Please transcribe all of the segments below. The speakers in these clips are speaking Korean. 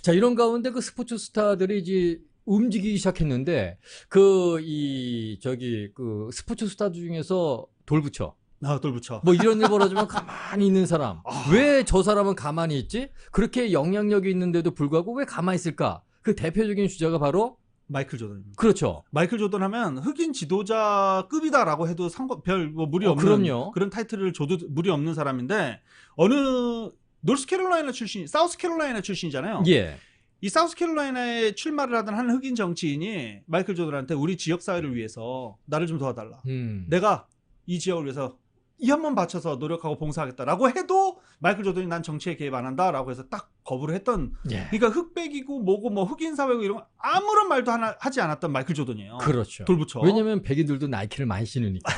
자, 이런 가운데 그 스포츠 스타들이 이제 움직이기 시작했는데, 그 스포츠 스타 중에서 돌부처. 돌부처. 뭐 이런 일 벌어지면 가만히 있는 사람. 왜 저 사람은 가만히 있지? 그렇게 영향력이 있는데도 불구하고 왜 가만히 있을까? 그 대표적인 주자가 바로 마이클 조던입니다. 그렇죠. 마이클 조던 하면 흑인 지도자급이다라고 해도 뭐 무리 없는 그럼요. 그런 타이틀을 줘도 무리 없는 사람인데 노스캐롤라이나 출신, 사우스캐롤라이나 출신이잖아요. 예. 이 사우스캐롤라이나에 출마를 하던 한 흑인 정치인이 마이클 조던한테 우리 지역 사회를 위해서 나를 좀 도와달라. 내가 이 지역을 위해서 이 한 번 바쳐서 노력하고 봉사하겠다라고 해도 마이클 조던이 난 정치에 개입 안 한다라고 해서 딱 거부를 했던. 예. 그러니까 흑백이고 뭐고 뭐 흑인 사회고 이런 거 아무런 말도 하지 않았던 마이클 조던이에요. 그렇죠. 돌부처. 왜냐면 백인들도 나이키를 많이 신으니까.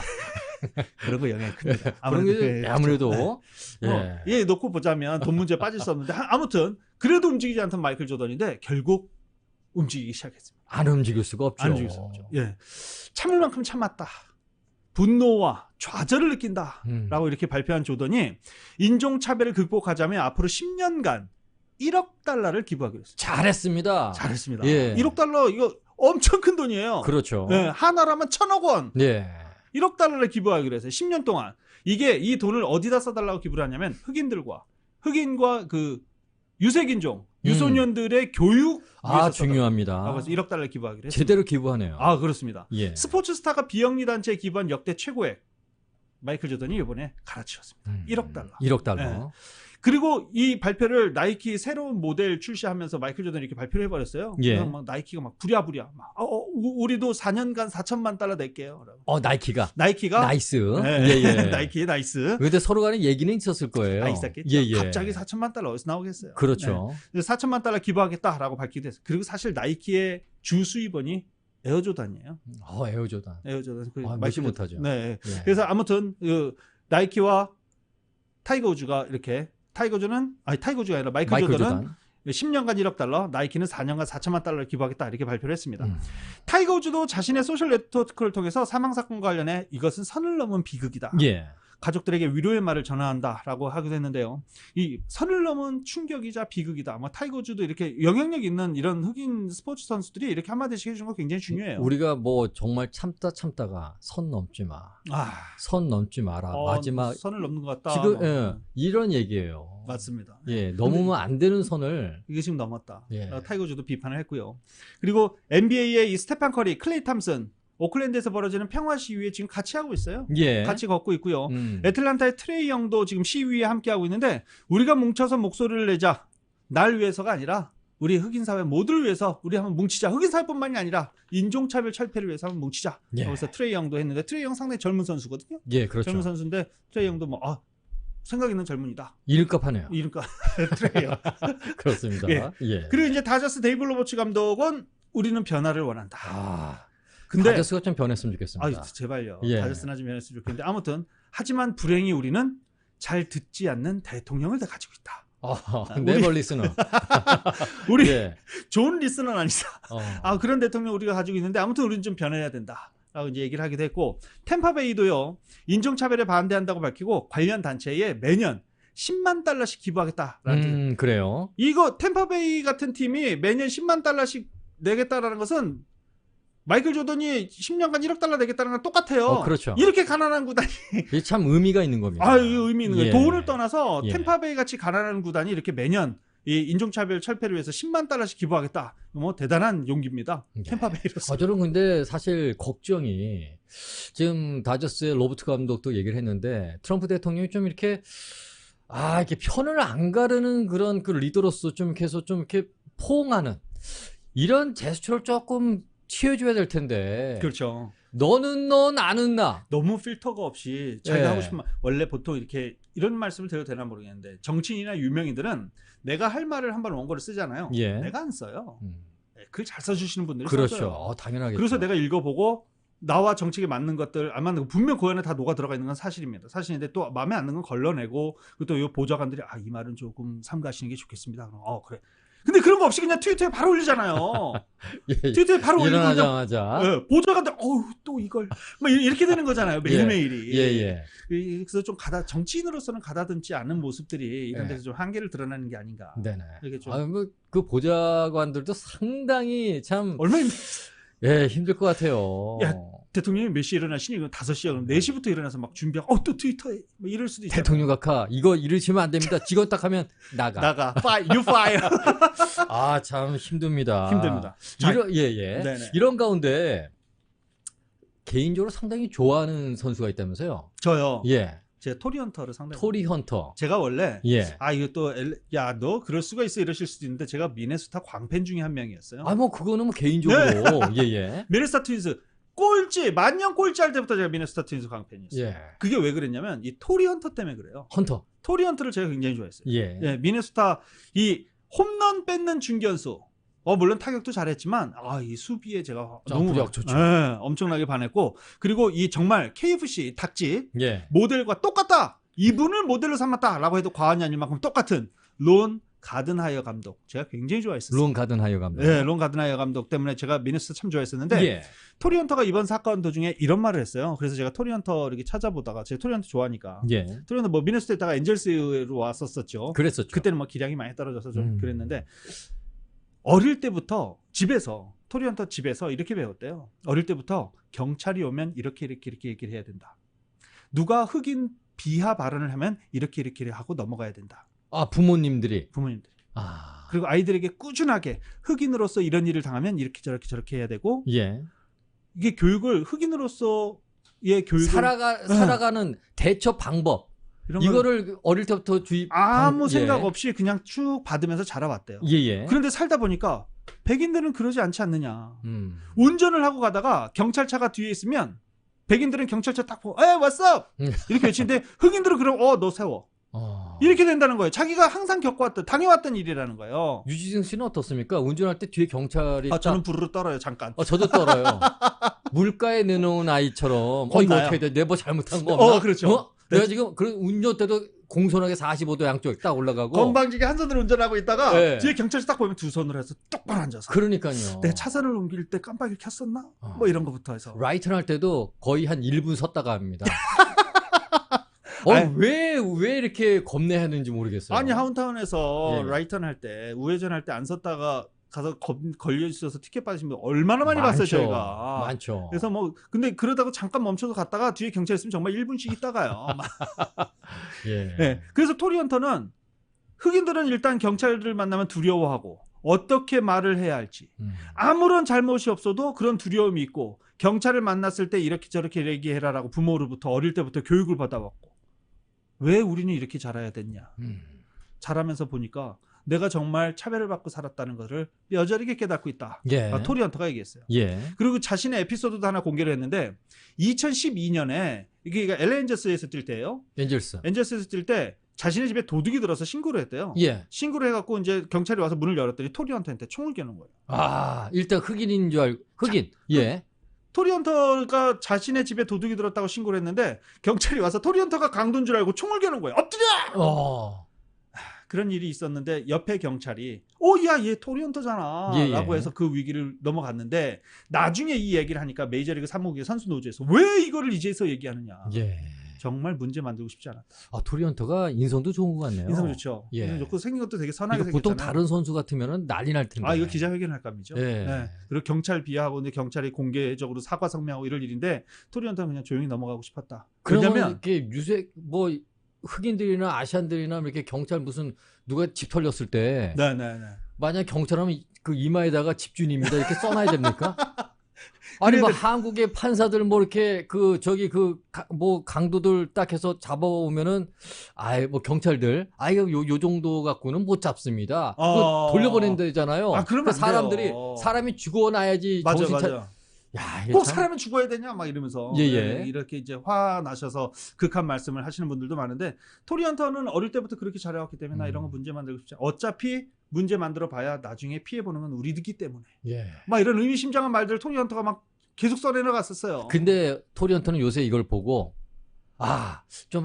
그런 거 영향이 큽니다. 아무래도 예. 예, 놓고 보자면 돈 문제 빠질 수 없는데 아무튼 그래도 움직이지 않던 마이클 조던인데 결국 움직이기 시작했습니다. 안 움직일 수가 없죠. 안 움직일 수 없죠. 예. 참을 만큼 참았다. 분노와 좌절을 느낀다라고 이렇게 발표한 조던이 인종차별을 극복하자면 앞으로 10년간 1억 달러를 기부하기로 했습니다. 잘했습니다. 잘했습니다. 예. 1억 달러 이거 엄청 큰 돈이에요. 그렇죠. 예, 하나라면 1,000억 원. 예. 1억 달러를 기부하기로 했어요. 10년 동안. 이 돈을 어디다 써달라고 기부를 하냐면 흑인과 그 유색인종, 유소년들의 교육 위해서 중요합니다. 그래서 1억 달러를 기부하기로 했습니다. 제대로 기부하네요. 그렇습니다. 예. 스포츠 스타가 비영리 단체에 기부한 역대 최고액. 마이클 조던이 이번에 갈아치웠습니다. 1억 달러. 1억 달러. 예. 그리고 이 발표를 나이키 새로운 모델 출시하면서 마이클 조던이 이렇게 발표를 해버렸어요. 예. 그래서 막 나이키가 막 부랴부랴 우리도 4년간 4천만 달러 낼게요. 나이키가 나이스. 예. 나이키 나이스. 근데 서로 간에 얘기는 있었을 거예요. 있었겠죠. 예. 갑자기 4천만 달러 어디서 나오겠어요. 그렇죠. 네. 4천만 달러 기부하겠다라고 밝히기도 했어요. 그리고 사실 나이키의 주 수입원이 에어조단이에요. 에어조단. 무시 못하죠. 네. 예. 그래서 아무튼 나이키와 타이거 우즈가 이렇게 타이거 우즈가 아니라 마이클 조던은 10년간 1억 달러, 나이키는 4년간 4천만 달러를 기부하겠다 이렇게 발표를 했습니다. 타이거 우즈도 자신의 소셜 네트워크를 통해서 사망 사건과 관련해 이것은 선을 넘은 비극이다. 예. 가족들에게 위로의 말을 전한다라고 하기도 했는데요. 이 선을 넘은 충격이자 비극이다. 타이거 우즈도 이렇게 영향력 있는 이런 흑인 스포츠 선수들이 이렇게 한마디씩 해주는 거 굉장히 중요해요. 우리가 정말 참다가 선 넘지 마. 선 넘지 마라. 마지막 선을 넘는 것 같다. 지금 이런 얘기예요. 맞습니다. 예, 넘으면 안 되는 선을 이게 지금 넘었다. 예. 타이거 우즈도 비판을 했고요. 그리고 NBA의 이 스테판 커리, 클레이 탐슨 오클랜드에서 벌어지는 평화 시위에 지금 같이 하고 있어요. 예. 같이 걷고 있고요. 애틀란타의 트레이 영도 지금 시위에 함께 하고 있는데 우리가 뭉쳐서 목소리를 내자. 날 위해서가 아니라 우리 흑인 사회 모두를 위해서 우리 한번 뭉치자. 흑인 사회뿐만이 아니라 인종차별 철폐를 위해서 한번 뭉치자. 예. 그래서 트레이 영도 했는데 트레이 영 상당히 젊은 선수거든요. 예, 그렇죠. 젊은 선수인데 트레이 영도 생각 있는 젊은이다. 이름값 하네요. 이름값 트레이 영. 그렇습니다. 예. 그리고 이제 다저스 데이브 로버츠 감독은 우리는 변화를 원한다. 근데 다저스가 좀 변했으면 좋겠습니다. 제발요. 예. 다저스나 좀 변했으면 좋겠는데 아무튼 하지만 불행히 우리는 잘 듣지 않는 대통령을 다 가지고 있다. 네버 리스너. 우리 예. 좋은 리스너는 아니다. 그런 대통령 우리가 가지고 있는데 아무튼 우리는 좀 변해야 된다. 라고 이제 얘기를 하기도 했고 템파베이도요. 인종차별에 반대한다고 밝히고 관련 단체에 매년 10만 달러씩 기부하겠다라는 그래요. 이거 템파베이 같은 팀이 매년 10만 달러씩 내겠다라는 것은 마이클 조던이 10년간 1억 달러 내겠다는 건 똑같아요. 그렇죠. 이렇게 가난한 구단이 이게 참 의미가 있는 겁니다. 의미 있는 거예요. 돈을 떠나서 예. 템파베이 같이 가난한 구단이 이렇게 매년 이 인종차별 철폐를 위해서 10만 달러씩 기부하겠다. 대단한 용기입니다. 템파베이로서. 저는 근데 사실 걱정이 지금 다저스의 로버트 감독도 얘기를 했는데 트럼프 대통령이 좀 이렇게 이렇게 편을 안 가르는 그런 그 리더로서 좀 이렇게 해서 좀 이렇게 포옹하는 이런 제스처를 조금 취해줘야 될 텐데. 그렇죠. 너는 너, 나는 나. 너무 필터가 없이 자기가 하고 싶은 말. 원래 보통 이렇게 이런 말씀을 드려도 되나 모르겠는데 정치인이나 유명인들은 내가 할 말을 한번 원고를 쓰잖아요. 예. 내가 안 써요. 글 잘 써주시는 분들이 그렇죠. 써요. 당연하겠죠. 그래서 내가 읽어보고 나와 정책에 맞는 것들 안 맞는 거 분명 그 안에 다 녹아 들어가 있는 건 사실입니다. 사실인데 또 마음에 안 드는 건 걸러내고 또 이 보좌관들이 이 말은 조금 삼가시는 게 좋겠습니다. 그래. 근데 그런 거 없이 그냥 트위터에 바로 올리잖아요. 예, 트위터에 바로 올리고 그냥 일어나자마자. 예, 보좌관들 또 이걸 막 이렇게 되는 거잖아요. 매일매일이. 예. 그래서 좀 정치인으로서는 가다듬지 않은 모습들이 이런 예. 데서 좀 한계를 드러내는 게 아닌가. 네네. 이렇게 좀 그 보좌관들도 상당히 참 얼마나 힘들 것 같아요. 야, 대통령이 몇 시에 일어나시니? 5시야. 그럼 4시부터 일어나서 막 준비하고 또 트위터에 뭐 이럴 수도 있잖아요. 대통령 각하 이거 이러시면 안 됩니다. 직원 딱 하면 나가. You fire. 아, 참 힘듭니다. 힘듭니다. 네네. 이런 가운데 개인적으로 상당히 좋아하는 선수가 있다면서요? 저요. 예. 제 토리 헌터를 상당히. 토리 헌터. 제가 원래 예. 이거 또 너 그럴 수가 있어 이러실 수도 있는데 제가 미네소타 광팬 중에 한 명이었어요. 뭐 그거는 뭐 개인적으로 예. 미네소타 트윈스 만년 꼴찌 할 때부터 제가 미네소타 트윈스 광팬이었어요. 예. 그게 왜 그랬냐면 이 토리 헌터 때문에 그래요. 헌터. 토리 헌터를 제가 굉장히 좋아했어요. 예. 미네소타 이 홈런 뺏는 중견수. 물론 타격도 잘했지만 이 수비에 제가 너무 좋죠. 엄청나게 반했고, 그리고 이 정말 KFC 닭집 예. 모델과 똑같다. 이분을 모델로 삼았다라고 해도 과언이 아닐 만큼 똑같은 론 가든하이어 감독. 제가 굉장히 좋아했어요. 론 가든하이어 감독. 네, 론 가든하이어 감독 때문에 제가 미네소타 참 좋아했었는데 예. 토리 헌터가 이번 사건 도중에 이런 말을 했어요. 그래서 제가 토리 헌터 이렇게 찾아보다가 제가 토리 헌터 좋아하니까 예. 토리 헌터 미네소타에 있다가 엔젤스로 왔었었죠. 그랬었죠. 그때는 기량이 많이 떨어져서 좀 그랬는데 어릴 때부터 집에서 토리 헌터 집에서 이렇게 배웠대요. 어릴 때부터 경찰이 오면 이렇게 얘기를 해야 된다. 누가 흑인 비하 발언을 하면 이렇게 하고 넘어가야 된다. 부모님들이. 그리고 아이들에게 꾸준하게 흑인으로서 이런 일을 당하면 이렇게 저렇게 해야 되고, 예. 이게 교육을 흑인으로서의 교육을 살아가는 대처 방법. 이거를 어릴 때부터 아무 생각 없이 그냥 쭉 받으면서 자라왔대요. 예. 그런데 살다 보니까 백인들은 그러지 않지 않느냐. 운전을 하고 가다가 경찰차가 뒤에 있으면 백인들은 경찰차 딱 보고 what's up? 이렇게 외치는데 흑인들은 그럼 너 세워. 이렇게 된다는 거예요. 자기가 항상 당해왔던 일이라는 거예요. 유지승 씨는 어떻습니까? 운전할 때 뒤에 경찰이 저는 부르르 떨어요. 잠깐. 저도 떨어요. 물가에 내놓은 아이처럼 이거 어떻게 돼? 내가 뭐 잘못한 거 없나? 그렇죠. 내가 지금 운전 때도 공손하게 45도 양쪽에 딱 올라가고 건방지게 한 손으로 운전하고 있다가 뒤에 경찰서 딱 보면 두 손으로 해서 똑바로 앉아서. 그러니까요. 내가 차선을 옮길 때 깜빡이를 켰었나? 뭐 이런 거부터 해서. 라이트를 할 때도 거의 한 1분 섰다가 합니다. 왜 이렇게 겁내하는지 모르겠어요. 아니, 하운타운에서 예. 라이턴 할 때, 우회전 할 때 안 섰다가 가서 걸려있어서 티켓 받으신 분 얼마나 많이 봤어요, 저희가. 많죠. 그래서 근데 그러다가 잠깐 멈춰서 갔다가 뒤에 경찰 있으면 정말 1분씩 있다가요. 예. 네. 그래서 토리 헌터는 흑인들은 일단 경찰을 만나면 두려워하고 어떻게 말을 해야 할지 아무런 잘못이 없어도 그런 두려움이 있고, 경찰을 만났을 때 이렇게 저렇게 얘기해라라고 부모로부터 어릴 때부터 교육을 받아왔고, 왜 우리는 이렇게 자라야 됐냐. 자라면서 보니까 내가 정말 차별을 받고 살았다는 것을 뼈저리게 깨닫고 있다. 예. 토리 헌터가 얘기했어요. 예. 그리고 자신의 에피소드도 하나 공개를 했는데 2012년에 이게 LA 엔젤스에서 뛸 때예요. 엔젤스에서 뛸 때 자신의 집에 도둑이 들어서 신고를 했대요. 예. 신고를 해갖고 이제 경찰이 와서 문을 열었더니 토리 헌터한테 총을 겨눈 거예요. 일단 흑인인 줄 알고 예. 토리 헌터가 자신의 집에 도둑이 들었다고 신고를 했는데 경찰이 와서 토리 헌터가 강도인 줄 알고 총을 겨눈 거예요. 엎드려! 그런 일이 있었는데 옆에 경찰이 야, 얘 토리 헌터잖아 라고 해서 그 위기를 넘어갔는데, 나중에 이 얘기를 하니까 메이저리그 사무국의 선수 노조에서 왜 이거를 이제서 얘기하느냐. 예. 정말 문제 만들고 싶지 않았다. 토리 헌터가 인성도 좋은 것 같네요. 인성 좋죠. 예. 인성 좋고 생긴 것도 되게 선하게 생겼잖아요. 보통 다른 선수 같으면 난리 날 텐데. 이거 기자회견 할 감이죠. 예. 네. 그리고 경찰 비하하고 근데 경찰이 공개적으로 사과 성명하고 이럴 일인데 토리 헌터는 그냥 조용히 넘어가고 싶었다. 그러면 이렇게 흑인들이나 아시안들이나 이렇게 경찰 누가 집 털렸을 때 만약 경찰하면 그 이마에다가 집주인입니다 이렇게 써놔야 됩니까? 아니 한국의 판사들 이렇게 강도들 딱 해서 잡아오면은 경찰들 요 정도 갖고는 못 잡습니다. 그거 돌려보낸다잖아요. 그러면 사람이 죽어나야지 정신 맞아. 꼭 사람은 죽어야 되냐 막 이러면서 이렇게 이제 화나셔서 극한 말씀을 하시는 분들도 많은데, 토리 헌터는 어릴 때부터 그렇게 자라왔기 때문에 나 이런 거 문제 만들고 싶지 않아. 어차피 문제 만들어 봐야 나중에 피해 보는 건 우리들기 때문에. 막 이런 의미심장한 말들 토리 헌터가 막 계속 써내려 갔었어요. 근데 토리 헌터는 요새 이걸 보고 좀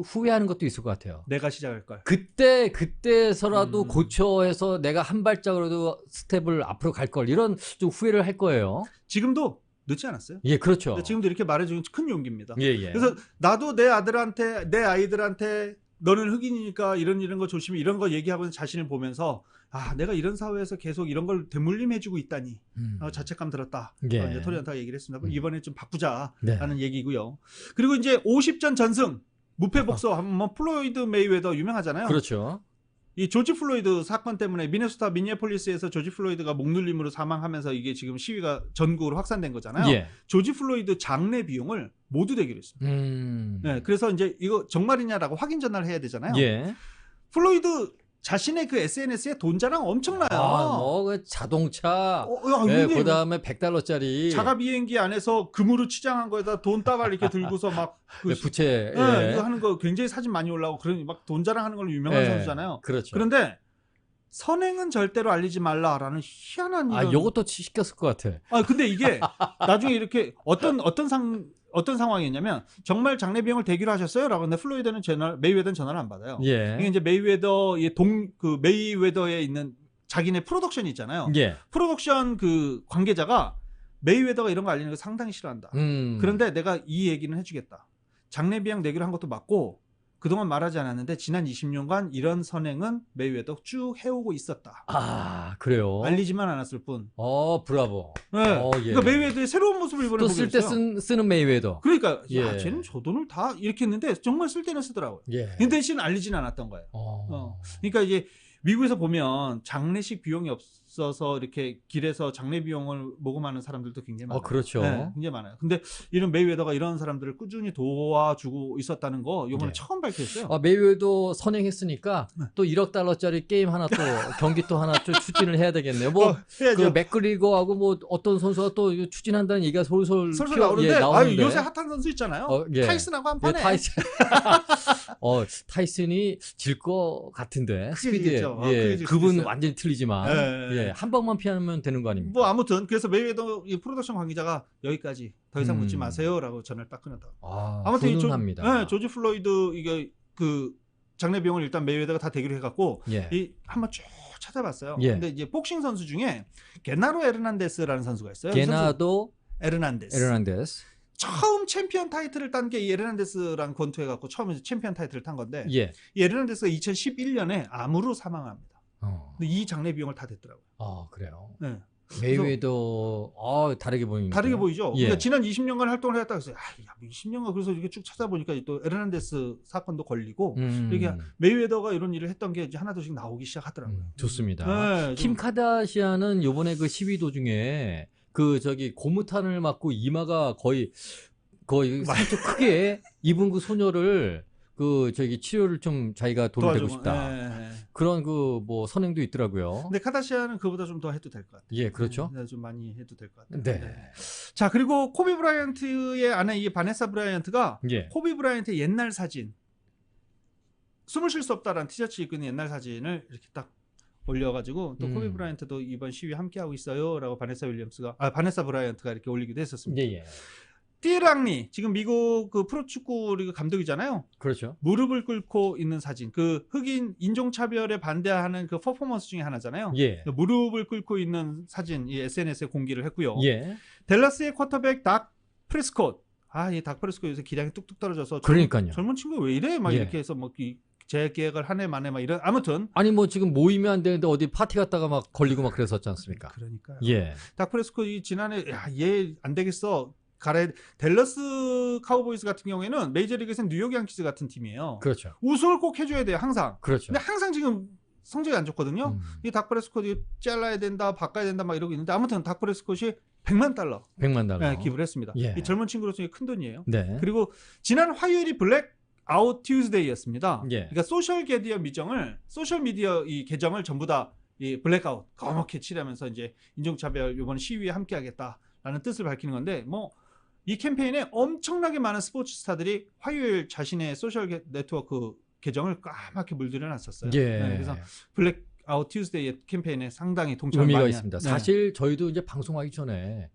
후회하는 것도 있을 것 같아요. 내가 시작할 걸. 그때서라도 고쳐해서 내가 한 발짝으로도 스텝을 앞으로 갈 걸, 이런 좀 후회를 할 거예요. 지금도 늦지 않았어요. 예, 그렇죠. 지금도 이렇게 말해주는 큰 용기입니다. 예, 예. 그래서 나도 내 아들한테, 내 아이들한테 너는 흑인이니까 이런 거 조심히, 이런 거 얘기하고 자신을 보면서 내가 이런 사회에서 계속 이런 걸 대물림해주고 있다니 자책감 들었다. 예. 이제 토리안타가 얘기를 했습니다. 이번에 좀 바꾸자라는 네. 얘기고요. 그리고 이제 50전 전승 무패 복서 한번 플로이드 메이웨더 유명하잖아요. 그렇죠. 이 조지 플로이드 사건 때문에 미네소타 미니애폴리스에서 조지 플로이드가 목눌림으로 사망하면서 이게 지금 시위가 전국으로 확산된 거잖아요. 예. 조지 플로이드 장례 비용을 모두 대기로 했습니다. 네, 그래서 이제 이거 정말이냐라고 확인 전화를 해야 되잖아요. 예. 플로이드 자신의 그 SNS에 돈 자랑 엄청나요. 그 자동차, 그다음에 $100짜리 자가 비행기 안에서 금으로 치장한 거에다 돈다발 이렇게 들고서 막 부채 이거 하는 거 굉장히 사진 많이 올라오고 그런 막 돈 자랑하는 걸로 유명한 선수잖아요. 그렇죠. 그런데 선행은 절대로 알리지 말라라는 희한한 요것도 시켰을 것 같아. 근데 이게 나중에 이렇게 어떤 상황이었냐면 정말 장례 비용을 대기로 하셨어요?라고 근데 플로이드는 메이웨더는 전화를 안 받아요. 예. 이게 이제 메이웨더에 있는 자기네 프로덕션이 있잖아요. 예. 프로덕션 그 관계자가 메이웨더가 이런 거 알리는 거 상당히 싫어한다. 그런데 내가 이 얘기는 해주겠다. 장례 비용 내기로 한 것도 맞고 그동안 말하지 않았는데 지난 20년간 이런 선행은 메이웨더 쭉 해오고 있었다. 그래요? 알리지만 않았을 뿐. 브라보. 네. 예. 그러니까 메이웨더의 새로운 모습을 이번에 또 보게 쓸 때 됐어요. 쓰는 메이웨더. 그러니까 쟤는 저 돈을 다 이렇게 했는데 정말 쓸 때는 쓰더라고요. 예. 근데 대신 알리지는 않았던 거예요. 그러니까 이제 미국에서 보면 장례식 비용이 없어서 이렇게 길에서 장례 비용을 모금하는 사람들도 굉장히 많아요. 그렇죠. 네, 굉장히 많아요. 근데 이런 메이웨더가 이런 사람들을 꾸준히 도와주고 있었다는 거 이번에 처음 밝혔어요. 메이웨더 선행했으니까 또 $1억 게임 하나 또 경기 또 하나 좀 추진을 해야 되겠네요. 그 맥그리거하고 어떤 선수가 또 추진한다는 얘기가 솔솔 나오는데 나오는데. 요새 핫한 선수 있잖아요. 타이슨하고 한 판에. 타이슨이 질 것 같은데 스피드에. 그분 완전히 틀리지만 한 방만 피하면 되는 거 아닙니까? 아무튼 그래서 메이웨더 이 프로덕션 관계자가 여기까지 더 이상 묻지 마세요라고 전화를 딱 끊었다. 아무튼 훈훈합니다. 조지 플로이드 이게 그 장례 비용을 일단 메이웨더가 다 대기로 해갖고 한번 쭉 찾아봤어요. 근데 이제 복싱 선수 중에 게나로 에르난데스라는 선수가 있어요. 게나도 에르난데스. 처음 챔피언 타이틀을 딴 게 이 에르난데스랑 권투해갖고 처음 챔피언 타이틀을 탄 건데 이 에르난데스가 2011년에 암으로 사망합니다. 근데 이 장례 비용을 다 댔더라고요. 그래요? 네. 메이웨더 다르게 보입니다. 다르게 보이죠. 그러니까 지난 20년간 활동을 해왔다 그래서 20년간 그래서 이렇게 쭉 찾아보니까 또 에르난데스 사건도 걸리고 이렇게 메이웨더가 이런 일을 했던 게 이제 하나둘씩 나오기 시작하더라고요. 좋습니다. 킴 카다시안은 요번에 그 시위 도중에 고무탄을 맞고 이마가 거의 상처 크게 입은 그 소녀를 치료를 좀 자기가 돈을 대고 싶다. 그런 선행도 있더라고요. 근데 카다시안은 그보다 좀 더 해도 될 것 같아요. 예, 그렇죠. 좀 많이 해도 될 것 같아요. 네. 자, 그리고 코비 브라이언트의 아내 이 바네사 브라이언트가 코비 브라이언트의 옛날 사진, 숨을 쉴 수 없다라는 티셔츠 입고 있는 옛날 사진을 이렇게 딱 올려가지고 또 코비 브라이언트도 이번 시위 함께하고 있어요라고 바네사 브라이언트가 이렇게 올리기도 했었습니다. 띠랑리 지금 미국 그 프로축구 리그 감독이잖아요. 그렇죠. 무릎을 꿇고 있는 사진, 그 흑인 인종차별에 반대하는 그 퍼포먼스 중에 하나잖아요. 무릎을 꿇고 있는 사진 이 SNS에 공개를 했고요. 댈러스의 쿼터백 닥 프레스콧. 이 닥 프레스콧 요새 기량이 뚝뚝 떨어져서 그러니까요. 젊은 친구가 왜 이래? 막 이렇게 해서 재계약을 한 해 만에 막 이런 아무튼 지금 모이면 안 되는데 어디 파티 갔다가 막 걸리고 막 그랬었지 않습니까? 그러니까요. 닥 프레스콧이 지난해 얘 안 되겠어. 댈러스 카우보이스 같은 경우에는 메이저리그에서는 뉴욕 양키즈 같은 팀이에요. 그렇죠. 우승을 꼭 해줘야 돼요, 항상. 그렇죠. 근데 항상 지금 성적이 안 좋거든요. 이 닥 프레스콧이 잘라야 된다, 바꿔야 된다, 막 이러고 있는데 아무튼 닥 프레스콧이 $100만 기부를 했습니다. 이 젊은 친구로서 큰 돈이에요. 그리고 지난 화요일이 블랙 아웃 튜즈데이였습니다. 그러니까 소셜 미디어 이 계정을 전부 다 이 블랙아웃 검게 칠하면서 이제 인종차별 이번 시위에 함께하겠다라는 뜻을 밝히는 건데 이 캠페인에 엄청나게 많은 스포츠 스타들이 화요일 자신의 소셜 네트워크 계정을 까맣게 물들여 놨었어요. 그래서 블랙 아웃 튜즈데이 캠페인에 상당히 동참을 의미가 많이 있습니다. 사실 저희도 이제 방송하기 전에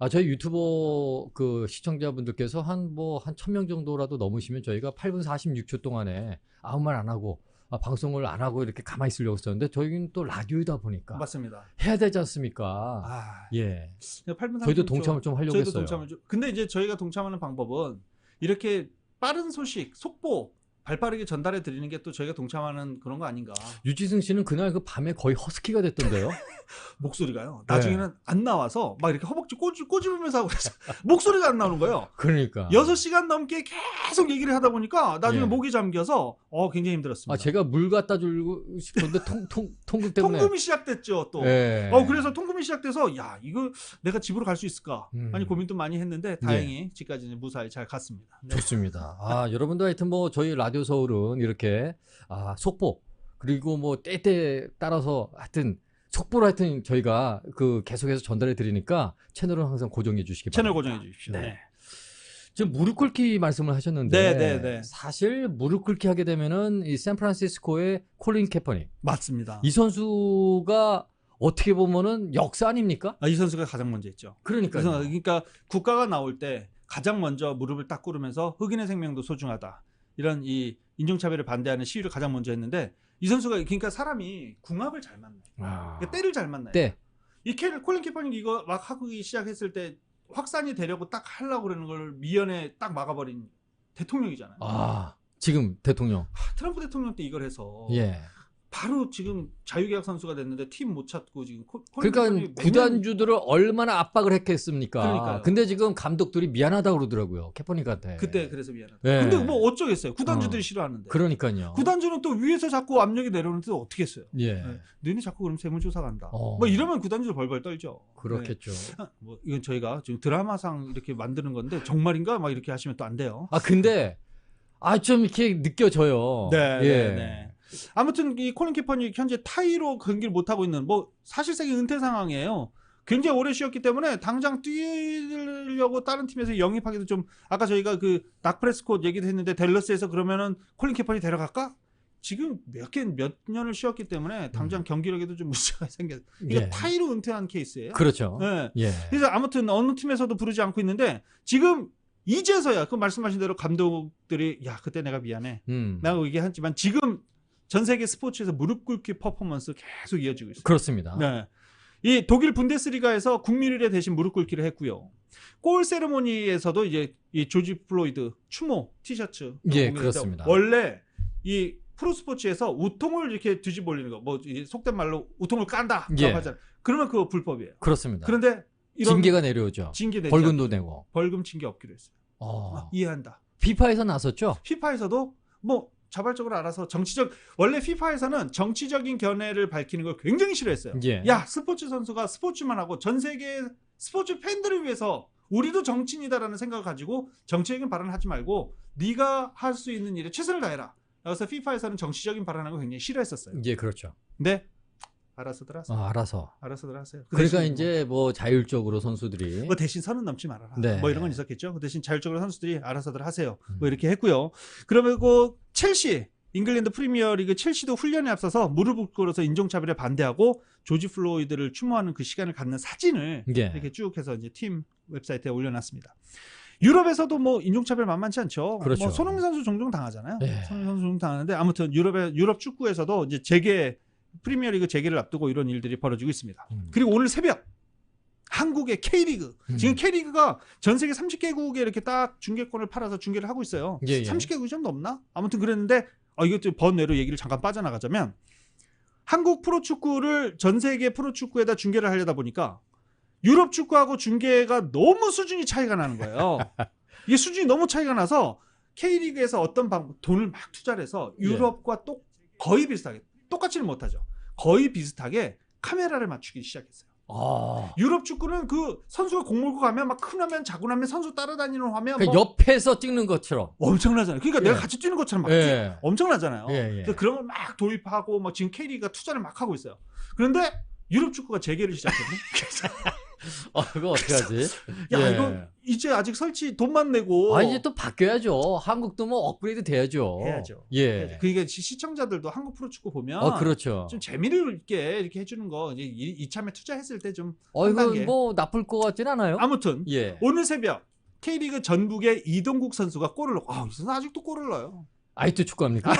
저희 유튜버 그 시청자분들께서 한 1000명 정도라도 넘으시면 저희가 8분 46초 동안에 아무 말 안 하고 방송을 안 하고 이렇게 가만히 있으려고 했었는데 저희는 또 라디오이다 보니까 맞습니다. 해야 되지 않습니까? 예. 8분 30초. 저희도 동참을 좀 하려고 저희도 했어요. 동참을 근데 이제 저희가 동참하는 방법은 이렇게 빠른 소식, 속보 발빠르게 전달해 드리는 게 또 저희가 동참하는 그런 거 아닌가. 유지승 씨는 그날 그 밤에 거의 허스키가 됐던데요. 목소리가요. 네. 나중에는 안 나와서 막 이렇게 허벅지 꼬집으면서 하고 그래서 목소리가 안 나오는 거예요. 그러니까. 6시간 넘게 계속 얘기를 하다 보니까 나중에 예. 목이 잠겨서 굉장히 힘들었습니다. 제가 물 갖다 주고 싶은데 통금 때문에. 통금이 시작됐죠, 또. 예. 그래서 통금이 시작돼서 야, 이거 내가 집으로 갈 수 있을까? 많이 고민도 많이 했는데 다행히 집까지는 무사히 잘 갔습니다. 네. 좋습니다. 여러분도 하여튼 저희 라디오 서울은 이렇게 속보 그리고 때에 따라서 하여튼 속보로 하여튼 저희가 계속해서 전달해 드리니까 채널은 항상 고정해 주시기 바랍니다. 채널 고정해 주십시오. 네. 지금 무릎 꿇기 말씀을 하셨는데 네. 사실 무릎 꿇기 하게 되면은 이 샌프란시스코의 콜린 캐퍼닉 맞습니다. 이 선수가 어떻게 보면은 역사 아닙니까? 이 선수가 가장 먼저 했죠. 그러니까요. 그러니까 국가가 나올 때 가장 먼저 무릎을 딱 꿇으면서 흑인의 생명도 소중하다. 이런 이 인종차별을 반대하는 시위를 가장 먼저 했는데 이 선수가 그러니까 사람이 궁합을 잘 만나요. 그러니까 때를 잘 만나요. 때. 이 콜린 캐퍼닉 이거 막 하기 시작했을 때 확산이 되려고 딱 하려고 그러는 걸 미연에 딱 막아버린 대통령이잖아요. 지금 대통령. 트럼프 대통령 때 이걸 해서 예. 바로 지금 자유계약 선수가 됐는데 팀 못 찾고 지금 그러니까 구단주들을 얼마나 압박을 했겠습니까? 그러니까요. 근데 지금 감독들이 미안하다고 그러더라고요. 캐퍼닉한테. 그때 그래서 미안하다. 네. 근데 뭐 어쩌겠어요. 구단주들이 싫어하는데. 그러니까요. 구단주는 또 위에서 자꾸 압력이 내려오는데 어떻게 했어요? 예. 네. 너네 자꾸 그럼 세무조사 간다. 뭐 이러면 구단주들 벌벌 떨죠. 그렇겠죠. 네. 이건 저희가 지금 드라마상 이렇게 만드는 건데 정말인가 막 이렇게 하시면 또 안 돼요. 근데 좀 이렇게 느껴져요. 네. 아무튼 이 콜린 캐퍼닉 현재 타이로 경기를 못 하고 있는 사실상의 은퇴 상황이에요. 굉장히 오래 쉬었기 때문에 당장 뛰려고 다른 팀에서 영입하기도 좀 아까 저희가 닥 프레스콧 얘기도 했는데 댈러스에서 그러면은 콜린 캐퍼닉 데려갈까? 지금 몇 년을 쉬었기 때문에 당장 경기력에도 좀 문제가 생겼어요. 이게 타이로 은퇴한 케이스예요. 그렇죠. 네. 예. 그래서 아무튼 어느 팀에서도 부르지 않고 있는데 지금 이제서야 말씀하신 대로 감독들이 그때 내가 미안해. 내가 얘기했지만 지금 전 세계 스포츠에서 무릎 꿇기 퍼포먼스 계속 이어지고 있어요. 그렇습니다. 네. 이 독일 분데스리가에서 국민의례 대신 무릎 꿇기를 했고요. 골 세레모니에서도 이제 이 조지 플로이드 추모 티셔츠. 그렇습니다. 원래 이 프로스포츠에서 우통을 이렇게 뒤집어 올리는 거, 속된 말로 우통을 깐다. 하잖아요. 그러면 그거 불법이에요. 그렇습니다. 그런데 이런 징계가 내려오죠. 벌금도 내고. 벌금 징계 없기로 했어요. 이해한다. 피파에서 나섰죠? 피파에서도 자발적으로 알아서 원래 피파에서는 정치적인 견해를 밝히는 걸 굉장히 싫어했어요. 스포츠 선수가 스포츠만 하고 전 세계 스포츠 팬들을 위해서 우리도 정치인이다라는 생각을 가지고 정치적인 발언을 하지 말고 네가 할 수 있는 일에 최선을 다해라. 그래서 피파에서는 정치적인 발언하는 걸 굉장히 싫어했었어요. 그렇죠. 근데 알아서들 하세요. 알아서들 하세요. 그러니까 이제 자율적으로 선수들이 대신 선은 넘지 말아라. 네. 이런 건 있었겠죠. 그 대신 자율적으로 선수들이 알아서들 하세요. 이렇게 했고요. 그러면 첼시 잉글랜드 프리미어리그 첼시도 훈련에 앞서서 무릎을 꿇어서 인종차별에 반대하고 조지 플로이드를 추모하는 그 시간을 갖는 사진을 이렇게 쭉 해서 이제 팀 웹사이트에 올려놨습니다. 유럽에서도 인종차별 만만치 않죠. 그렇죠. 손흥민 선수 종종 당하잖아요. 손흥민 선수 종종 당하는데 아무튼 유럽 축구에서도 이제 프리미어리그 재개를 앞두고 이런 일들이 벌어지고 있습니다. 그리고 오늘 새벽 한국의 K리그 지금 K리그가 전 세계 30개국에 이렇게 딱 중계권을 팔아서 중계를 하고 있어요. 30개국이 좀 넘나? 아무튼 그랬는데 이것도 번외로 얘기를 잠깐 빠져나가자면 한국 프로축구를 전 세계 프로축구에다 중계를 하려다 보니까 유럽 축구하고 중계가 너무 수준이 차이가 나는 거예요. 이게 수준이 너무 차이가 나서 K리그에서 어떤 돈을 막 투자를 해서 유럽과 거의 비슷하게 똑같지는 못하죠. 거의 비슷하게 카메라를 맞추기 시작했어요. 유럽 축구는 선수가 공 몰고 가면 막 큰 화면, 작은 화면, 선수 따라다니는 화면 옆에서 찍는 것처럼 엄청나잖아요. 그러니까 내가 같이 뛰는 것처럼 막 엄청나잖아요. 그래서 그런 걸 막 도입하고 지금 K리그가 투자를 막 하고 있어요. 그런데 유럽 축구가 재개를 시작했네. 그거 어떡하지? 야 예. 이거 이제 아직 설치 돈만 내고 이제 또 바뀌어야죠. 한국도 뭐 업그레이드 돼야죠. 해야죠. 예. 그러니까 시청자들도 한국 프로축구 보면 그렇죠. 좀 재미를 있게 이렇게 해주는 거 이제 이참에 투자했을 때 좀 이거 뭐 나쁠 것 같진 않아요. 아무튼 예. 오늘 새벽 K리그 전북의 이동국 선수가 골을 넣고 이 선수 아직도 골을 넣어요. 아직도 축구합니까?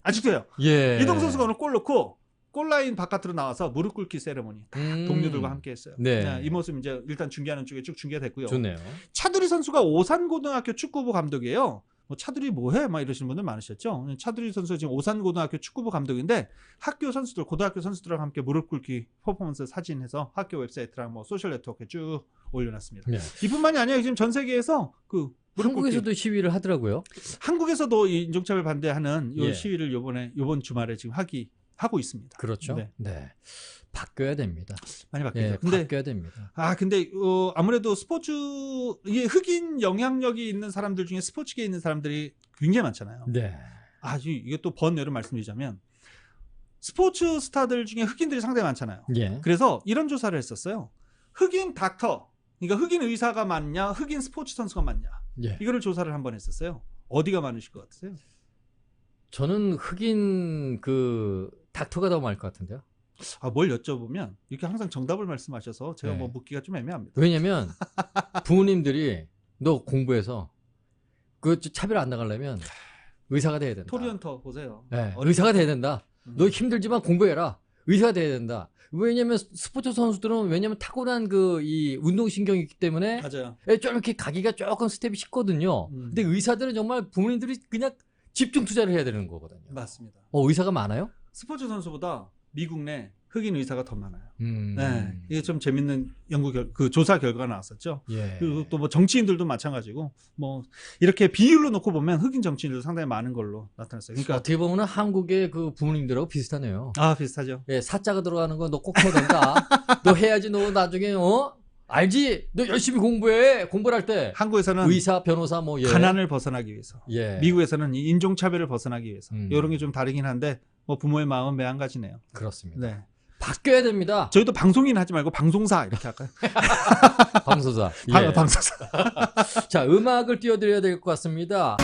아직도 해요. 예. 이동국 선수가 오늘 골 넣고 골라인 바깥으로 나와서 무릎 꿇기 세레모니 동료들과 함께 했어요. 네. 이 모습 이제 일단 중계하는 쪽에 쭉 중계됐고요. 좋네요. 차두리 선수가 오산고등학교 축구부 감독이에요. 뭐 차두리 뭐해? 막 이러시는 분들 많으셨죠. 차두리 선수가 지금 오산고등학교 축구부 감독인데 학교 선수들, 고등학교 선수들과 함께 무릎 꿇기 퍼포먼스 사진해서 학교 웹사이트랑 뭐 소셜 네트워크에 쭉 올려놨습니다. 네. 이뿐만이 아니라 지금 전 세계에서 그 무릎 한국에서도 꿇기. 시위를 하더라고요. 한국에서도 이 인종차별 반대하는 이 예. 시위를 이번 주말에 지금 하고 있습니다. 그렇죠. 네. 네. 바뀌어야 됩니다. 많이 바뀌죠. 예, 근데 바뀌어야 됩니다. 근데 아무래도 스포츠 이게 흑인 영향력이 있는 사람들 중에 스포츠계에 있는 사람들이 굉장히 많잖아요. 네. 이게 또 번외로 말씀드리자면 스포츠 스타들 중에 흑인들이 상당히 많잖아요. 예. 그래서 이런 조사를 했었어요. 흑인 닥터, 그러니까 흑인 의사가 많냐, 흑인 스포츠 선수가 많냐, 예. 이거를 조사를 한번 했었어요. 어디가 많으실 것 같으세요? 저는 흑인 그 닥터가 더 많을 것 같은데요. 뭘 여쭤보면 이렇게 항상 정답을 말씀하셔서 제가 네. 뭐 묻기가 좀 애매합니다. 왜냐면 부모님들이 너 공부해서 그 차별 안 나가려면 의사가 돼야 된다. 토리언터 보세요. 네, 의사가 돼야 된다. 너 힘들지만 공부해라. 의사가 돼야 된다. 왜냐면 스포츠 선수들은 왜냐면 탁월한 그 이 운동신경이 있기 때문에 맞아요. 좀 이렇게 가기가 조금 스텝이 쉽거든요. 음. 근데 의사들은 정말 부모님들이 그냥 집중 투자를 해야 되는 거거든요. 맞습니다. 의사가 많아요? 스포츠 선수보다 미국 내 흑인 의사가 더 많아요. 네. 네, 이게 좀 재밌는 그 조사 결과가 나왔었죠. 예. 그리고 또 뭐 정치인들도 마찬가지고 뭐 이렇게 비율로 놓고 보면 흑인 정치인들도 상당히 많은 걸로 나타났어요. 그러니까 어떻게 보면 한국의 그 부모님들하고 비슷하네요. 비슷하죠. 예, 사자가 들어가는 거 너 꼭 해야 된다. 너 해야지 너 나중에 알지? 너 열심히 공부해. 공부를 할 때 한국에서는 의사, 변호사 뭐 예. 가난을 벗어나기 위해서, 예. 미국에서는 이 인종차별을 벗어나기 위해서 이런 게 좀 다르긴 한데 뭐 부모의 마음은 매한가지네요. 그렇습니다. 네, 바뀌어야 됩니다. 저희도 방송인 하지 말고 방송사 이렇게 할까요? 방송사. 예. 방송사. 자, 음악을 띄워드려야 될 것 같습니다.